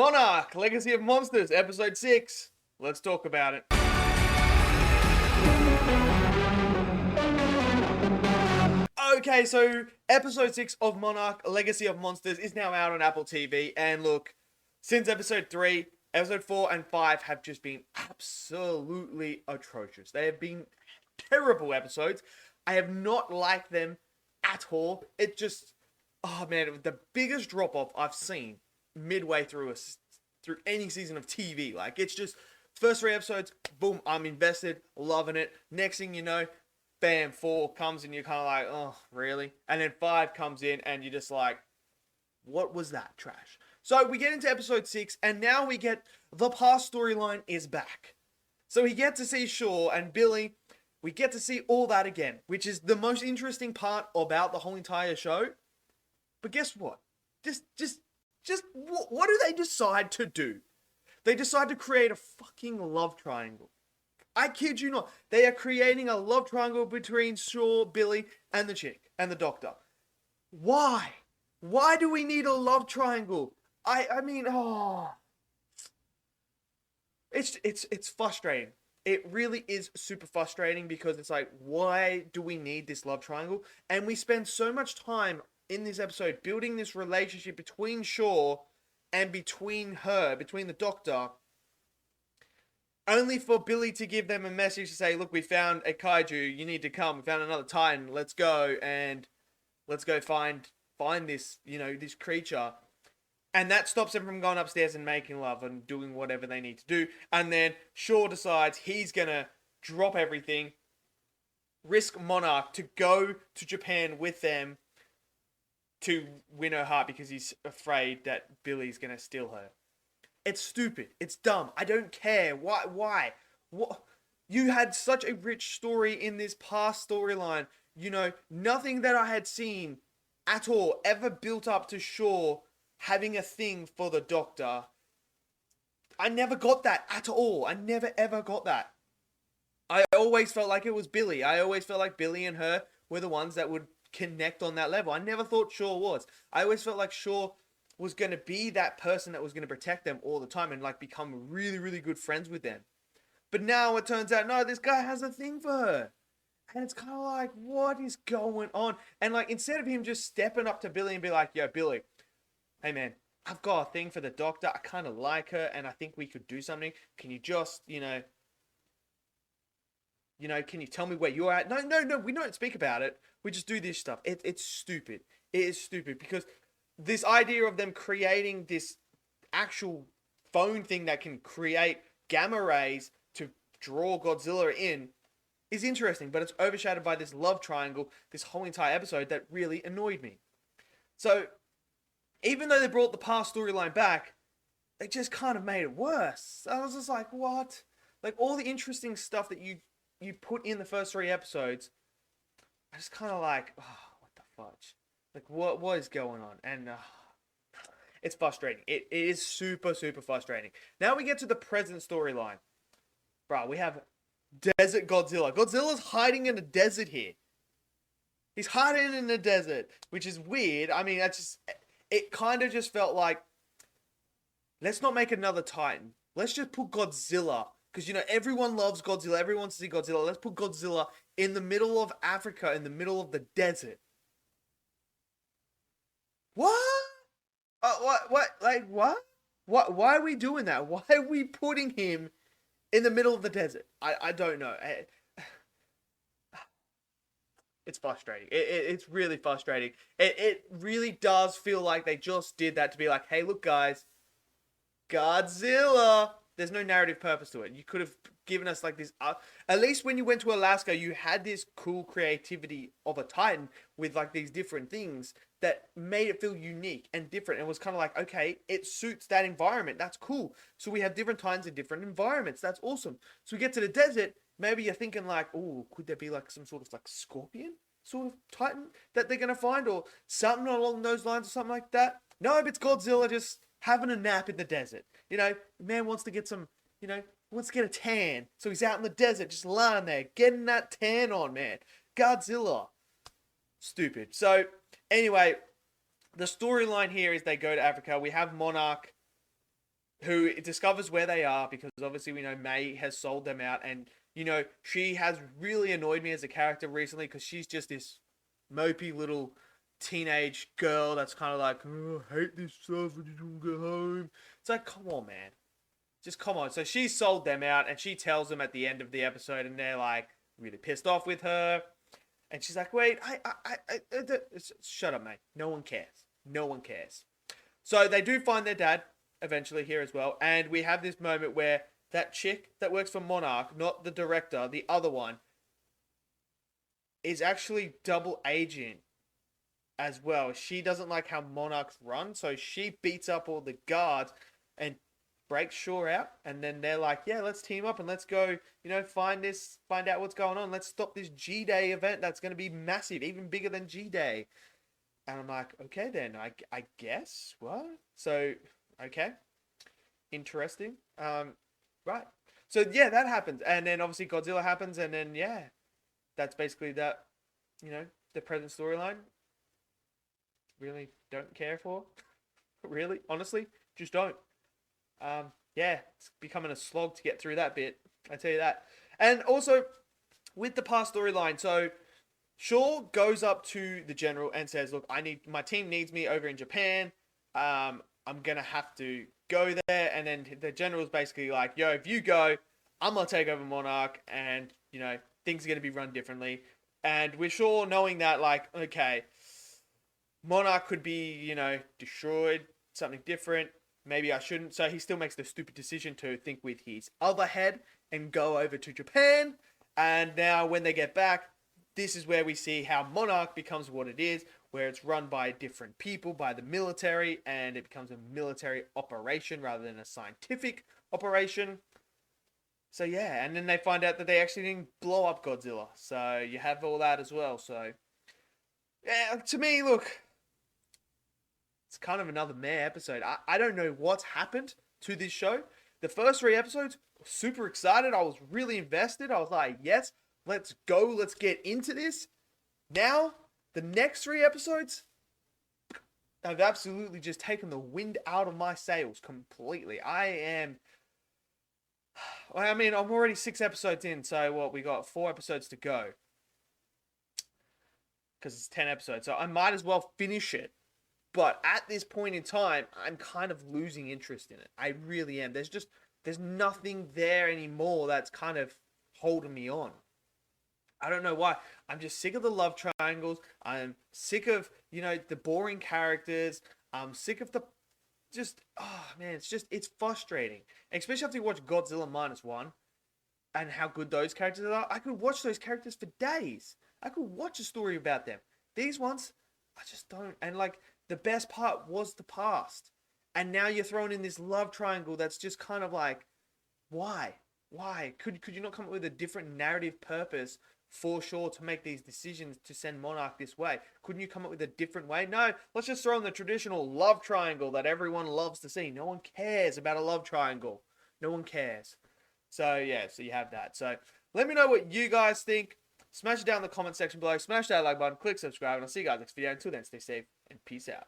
Monarch, Legacy of Monsters, Episode 6. Let's talk about it. Okay, so Episode 6 of Monarch, Legacy of Monsters is now out on Apple TV. And look, since Episode 3, Episode 4 and 5 have just been absolutely atrocious. They have been terrible episodes. I have not liked them at all. It just, oh man, it was the biggest drop-off I've seen midway through any season of TV. Like, it's just first 3 episodes, boom, I'm invested, loving it. Next thing you know, bam, 4 comes and you're kind of like, oh, really? And then 5 comes in and you're just like, what was that trash? So we get into episode 6 and now we get the past storyline is back. So we get to see Shaw and Billy. We get to see all that again, which is the most interesting part about the whole entire show. But guess what? What do they decide to do? They decide to create a fucking love triangle. I kid you not. They are creating a love triangle between Shaw, Billy, and the chick, and the doctor. Why? Why do we need a love triangle? I mean, oh. It's frustrating. It really is super frustrating because it's like, why do we need this love triangle? And we spend so much time in this episode building this relationship between Shaw and between the doctor, only for Billy to give them a message to say, look, we found a kaiju, you need to come, we found another titan, let's go find this, this creature. And that stops them from going upstairs and making love and doing whatever they need to do. And then Shaw decides he's gonna drop everything, risk Monarch to go to Japan with them to win her heart because he's afraid that Billy's gonna steal her. It's stupid. It's dumb. I don't care. Why? What? You had such a rich story in this past storyline. Nothing that I had seen at all ever built up to Shaw having a thing for the doctor. I never got that at all. I never ever got that. I always felt like it was Billy. I always felt like Billy and her were the ones that would connect on that level. I never thought Shaw was. I always felt like Shaw was going to be that person that was going to protect them all the time and like become really, really good friends with them. But now it turns out, no, this guy has a thing for her. And it's kind of like, what is going on? And like, instead of him just stepping up to Billy and be like, yo, Billy, hey man, I've got a thing for the doctor. I kind of like her and I think we could do something. Can you just, can you tell me where you're at? No, we don't speak about it. We just do this stuff. It's stupid. It is stupid because this idea of them creating this actual phone thing that can create gamma rays to draw Godzilla in is interesting, but it's overshadowed by this love triangle, this whole entire episode that really annoyed me. So, even though they brought the past storyline back, they just kind of made it worse. I was just like, what? Like, all the interesting stuff that you put in the first 3 episodes, I just kind of like, oh, what the fudge? Like, what is going on? And it's frustrating. It is super, super frustrating. Now we get to the present storyline. Bro, we have Desert Godzilla. Godzilla's hiding in a desert here. He's hiding in the desert, which is weird. I mean, it kind of just felt like, let's not make another Titan. Let's just put Godzilla. Because, everyone loves Godzilla. Everyone wants to see Godzilla. Let's put Godzilla in the middle of Africa, in the middle of the desert. What? What? Like, what? Why are we doing that? Why are we putting him in the middle of the desert? I don't know. It's frustrating. It's really frustrating. It really does feel like they just did that to be like, hey, look, guys, Godzilla. There's no narrative purpose to it. You could have given us like this. At least when you went to Alaska, you had this cool creativity of a Titan with like these different things that made it feel unique and different. And was kind of like, okay, it suits that environment. That's cool. So we have different Titans in different environments. That's awesome. So we get to the desert. Maybe you're thinking like, oh, could there be like some sort of like scorpion sort of Titan that they're going to find or something along those lines or something like that? No, it's Godzilla just having a nap in the desert. Man wants to get some, wants to get a tan. So he's out in the desert, just lying there, getting that tan on, man. Godzilla. Stupid. So, anyway, the storyline here is they go to Africa. We have Monarch who discovers where they are because obviously we know May has sold them out, and she has really annoyed me as a character recently because she's just this mopey little teenage girl that's kind of like, oh, I hate this stuff, I just want to go home. It's like, come on, man. Just come on. So she sold them out, and she tells them at the end of the episode, and they're like really pissed off with her. And she's like, wait, shut up, mate. No one cares. No one cares. So they do find their dad eventually here as well. And we have this moment where that chick that works for Monarch, not the director, the other one, is actually double agent as well. She doesn't like how Monarchs run, so she beats up all the guards and breaks Shaw out. And then they're like, yeah, let's team up and let's go, find out what's going on. Let's stop this G-Day event that's going to be massive, even bigger than G-Day. And I'm like, okay, then, I guess, what? So, okay, interesting. Right. So, yeah, that happens. And then, obviously, Godzilla happens, and then, yeah, that's basically that, the present storyline. Really don't care for. Really, honestly, just don't. Yeah, it's becoming a slog to get through that bit. I tell you that. And also, with the past storyline, so Shaw goes up to the general and says, look, my team needs me over in Japan. I'm going to have to go there. And then the general's basically like, yo, if you go, I'm going to take over Monarch, and, things are going to be run differently. And we're Shaw knowing that, like, okay, Monarch could be, destroyed, something different. Maybe I shouldn't. So he still makes the stupid decision to think with his other head and go over to Japan. And now when they get back, this is where we see how Monarch becomes what it is, where it's run by different people, by the military, and it becomes a military operation rather than a scientific operation. So yeah, and then they find out that they actually didn't blow up Godzilla. So you have all that as well. So yeah, to me, look, it's kind of another meh episode. I don't know what's happened to this show. The first 3 episodes, super excited. I was really invested. I was like, yes, let's go. Let's get into this. Now, the next 3 episodes, I've absolutely just taken the wind out of my sails completely. I'm already 6 episodes in. So what, we got 4 episodes to go. Because it's 10 episodes. So I might as well finish it. But at this point in time, I'm kind of losing interest in it. I really am. There's nothing there anymore that's kind of holding me on. I don't know why. I'm just sick of the love triangles. I'm sick of, the boring characters. I'm sick of it's frustrating. And especially after you watch Godzilla -1 and how good those characters are. I could watch those characters for days. I could watch a story about them. These ones, I just don't. And the best part was the past. And now you're throwing in this love triangle that's just kind of like, why? Why? Could you not come up with a different narrative purpose for Shaw to make these decisions to send Monarch this way? Couldn't you come up with a different way? No, let's just throw in the traditional love triangle that everyone loves to see. No one cares about a love triangle. No one cares. So, yeah, so you have that. So, let me know what you guys think. Smash it down in the comment section below. Smash that like button. Click subscribe. And I'll see you guys next video. Until then, stay safe and peace out.